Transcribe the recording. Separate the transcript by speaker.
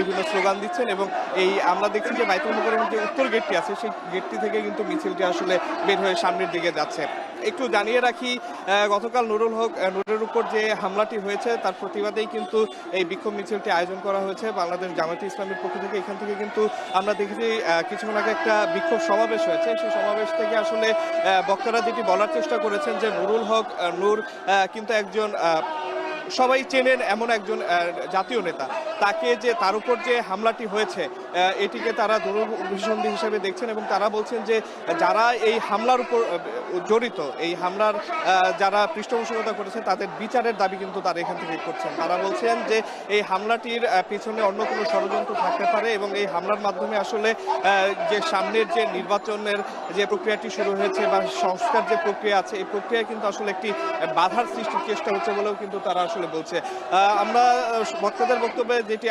Speaker 1: বিভিন্ন স্লোগান দিচ্ছেন এবং আমরা দেখছি যে বাইতুল মোকাররমের যে উত্তর গেটটি আছে সেই গেটটি থেকে কিন্তু মিছিলটি আসলে বের হয়ে সামনের দিকে যাচ্ছে। একটু জানিয়ে রাখি, গতকাল নূরের উপর যে হামলাটি হয়েছে তার প্রতিবাদেই কিন্তু এই বিক্ষোভ মিছিলটি আয়োজন করা হয়েছে বাংলাদেশ জামায়াতে ইসলামীর পক্ষ থেকে। এখান থেকে কিন্তু আমরা দেখেছি কিছুক্ষণ আগে একটা বিক্ষোভ সমাবেশ হয়েছে। সেই সমাবেশ থেকে আসলে বক্তারা যেটি বলার চেষ্টা করেছেন যে নূর কিন্তু একজন সবাই চেনেন এমন একজন জাতীয় নেতা, তাকে যে তার উপর যে হামলাটি হয়েছে এটিকে তারা দুরভিসন্ধি হিসেবে দেখছেন এবং তারা বলছেন যে যারা এই হামলার উপর জড়িত, এই হামলার যারা পৃষ্ঠপোষকতা করেছে তাদের বিচারের দাবি কিন্তু তারা এখান থেকে করছেন। তারা বলছেন যে এই হামলাটির পিছনে অন্য কোনো ষড়যন্ত্র থাকতে পারে এবং এই হামলার মাধ্যমে আসলে যে সামনের যে নির্বাচনের যে প্রক্রিয়াটি শুরু হয়েছে বা সংস্কার যে প্রক্রিয়া আছে এই প্রক্রিয়ায় কিন্তু আসলে একটি বাধার সৃষ্টির চেষ্টা হচ্ছে বলেও কিন্তু তারা আসলে বলছে। আমরা বক্তাদের বক্তব্যে যেটি